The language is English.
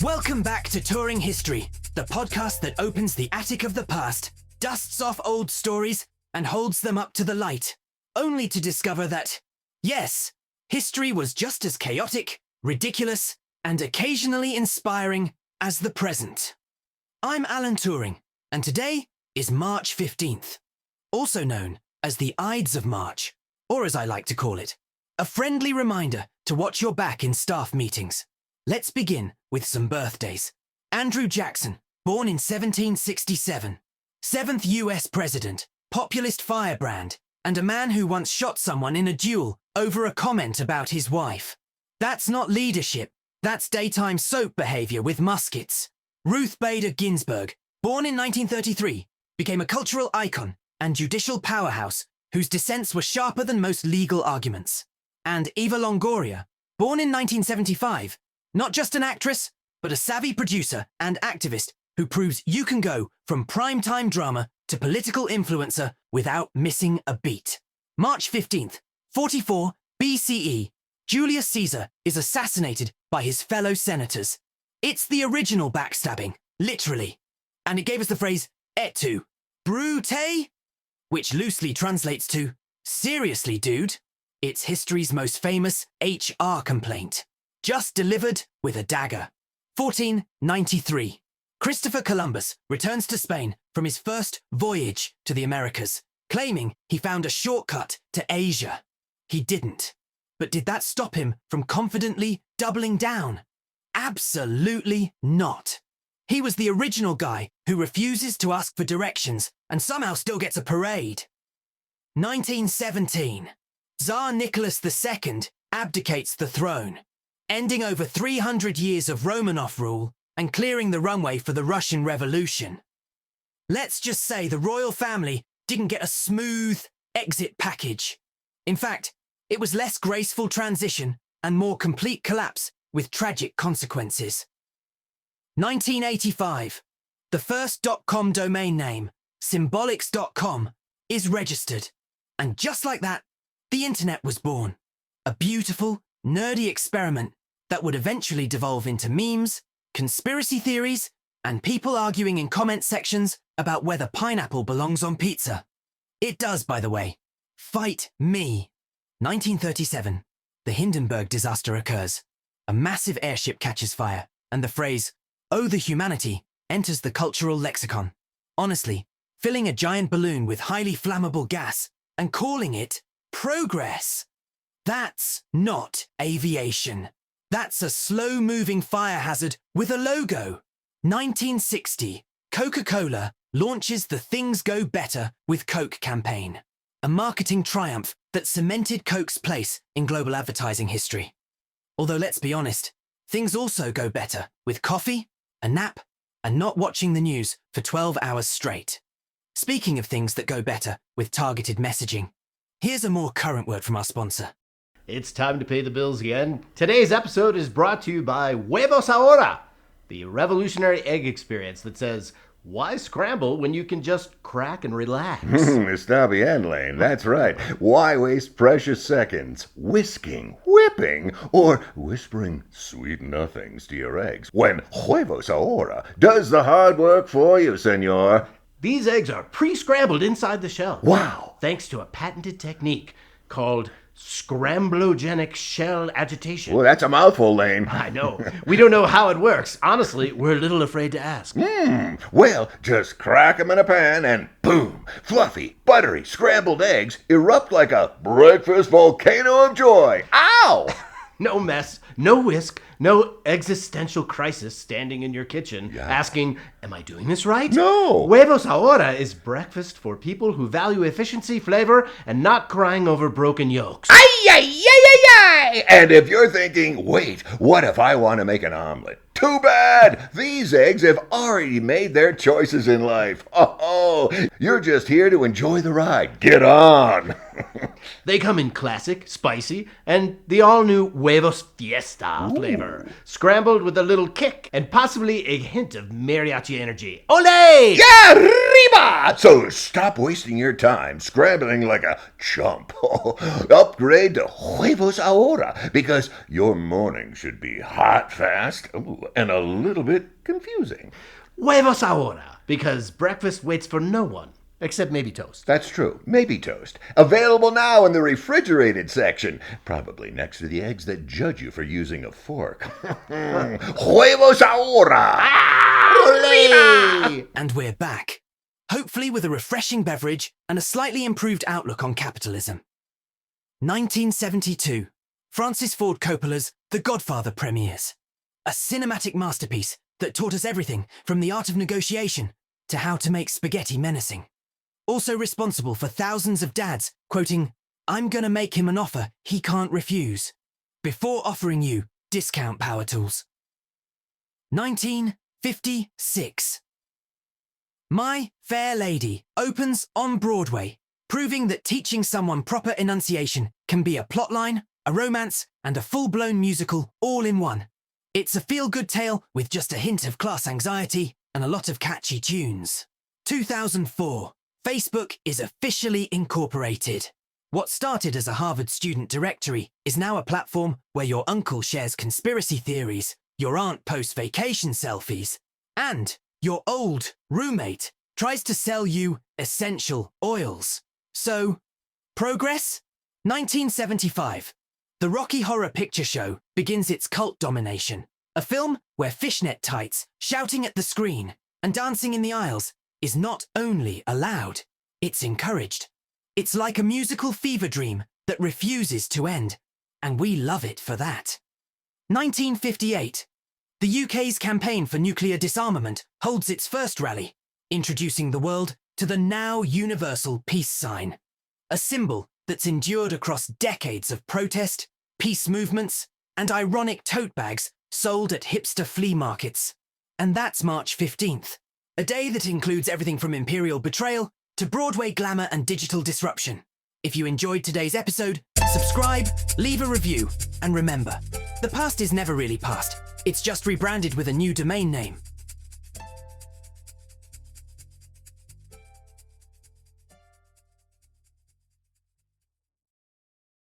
Welcome back to Touring History, the podcast that opens the attic of the past, dusts off old stories, and holds them up to the light, only to discover that, yes, history was just as chaotic, ridiculous, and occasionally inspiring as the present. I'm Alain Touring, and today is March 15th, also known as the Ides of March, or as I like to call it, a friendly reminder to watch your back in staff meetings. Let's begin with some birthdays. Andrew Jackson, born in 1767. 7th US President, populist firebrand, and a man who once shot someone in a duel over a comment about his wife. That's not leadership, that's daytime soap behavior with muskets. Ruth Bader Ginsburg, born in 1933, became a cultural icon and judicial powerhouse whose dissents were sharper than most legal arguments. And Eva Longoria, born in 1975, not just an actress, but a savvy producer and activist who proves you can go from primetime drama to political influencer without missing a beat. March 15th, 44 BCE, Julius Caesar is assassinated by his fellow senators. It's the original backstabbing, literally. And it gave us the phrase, et tu, brute, which loosely translates to, seriously, dude. It's history's most famous HR complaint. Just delivered with a dagger. 1493. Christopher Columbus returns to Spain from his first voyage to the Americas, claiming he found a shortcut to Asia. He didn't. But did that stop him from confidently doubling down? Absolutely not. He was the original guy who refuses to ask for directions and somehow still gets a parade. 1917. Tsar Nicholas II abdicates the throne, ending over 300 years of Romanov rule and clearing the runway for the Russian Revolution. Let's just say the royal family didn't get a smooth exit package. In fact, it was less graceful transition and more complete collapse with tragic consequences. 1985. The first .com domain name, symbolics.com, is registered. And just like that, the internet was born. A beautiful, nerdy experiment that would eventually devolve into memes, conspiracy theories, and people arguing in comment sections about whether pineapple belongs on pizza. It does, by the way. Fight me. 1937. The Hindenburg disaster occurs. A massive airship catches fire, and the phrase, "Oh, the humanity," enters the cultural lexicon. Honestly, filling a giant balloon with highly flammable gas and calling it progress. That's not aviation. That's a slow-moving fire hazard with a logo. 1960, Coca-Cola launches the Things Go Better with Coke campaign, a marketing triumph that cemented Coke's place in global advertising history. Although let's be honest, things also go better with coffee, a nap, and not watching the news for 12 hours straight. Speaking of things that go better with targeted messaging, here's a more current word from our sponsor. It's time to pay the bills again. Today's episode is brought to you by Huevos Ahora, the revolutionary egg experience that says, why scramble when you can just crack and relax? Está bien, Lane. That's right. Why waste precious seconds whisking, whipping, or whispering sweet nothings to your eggs when Huevos Ahora does the hard work for you, senor? These eggs are pre-scrambled inside the shell. Wow. Thanks to a patented technique called scramblogenic shell agitation. Well, that's a mouthful, Lane. I know. We don't know how it works. Honestly, we're a little afraid to ask. Well, just crack them in a pan and boom, fluffy, buttery, scrambled eggs erupt like a breakfast volcano of joy. Ow! No mess, no whisk, no existential crisis standing in your kitchen asking, am I doing this right? No. Huevos Ahora is breakfast for people who value efficiency, flavor, and not crying over broken yolks. Ay, ay, ay, ay, ay! And if you're thinking, wait, what if I want to make an omelet? Too bad! These eggs have already made their choices in life. Oh, you're just here to enjoy the ride. Get on! They come in classic, spicy, and the all-new Huevos Fiesta flavor, scrambled with a little kick and possibly a hint of mariachi energy. Ole! Yeah, arriba! So stop wasting your time scrambling like a chump. Upgrade to Huevos Ahora, because your morning should be hot, fast, and a little bit confusing. Huevos Ahora, because breakfast waits for no one, except maybe toast. That's true. Maybe toast. Available now in the refrigerated section. Probably next to the eggs that judge you for using a fork. Huevos ahora! Ole! And we're back. Hopefully with a refreshing beverage and a slightly improved outlook on capitalism. 1972. Francis Ford Coppola's The Godfather premieres. A cinematic masterpiece that taught us everything from the art of negotiation to how to make spaghetti menacing. Also responsible for thousands of dads quoting, "I'm gonna make him an offer he can't refuse," before offering you discount power tools. 1956. My Fair Lady opens on Broadway, proving that teaching someone proper enunciation can be a plotline, a romance, and a full-blown musical all in one. It's a feel-good tale with just a hint of class anxiety and a lot of catchy tunes. 2004. Facebook is officially incorporated. What started as a Harvard student directory is now a platform where your uncle shares conspiracy theories, your aunt posts vacation selfies, and your old roommate tries to sell you essential oils. So, progress? 1975. The Rocky Horror Picture Show begins its cult domination. A film where fishnet tights, shouting at the screen, and dancing in the aisles is not only allowed, it's encouraged. It's like a musical fever dream that refuses to end, and we love it for that. 1958. The UK's campaign for nuclear disarmament holds its first rally, introducing the world to the now universal peace sign, a symbol that's endured across decades of protest, peace movements, and ironic tote bags sold at hipster flea markets. And that's March 15th, a day that includes everything from imperial betrayal to Broadway glamour and digital disruption. If you enjoyed today's episode, subscribe, leave a review, and remember, the past is never really past. It's just rebranded with a new domain name.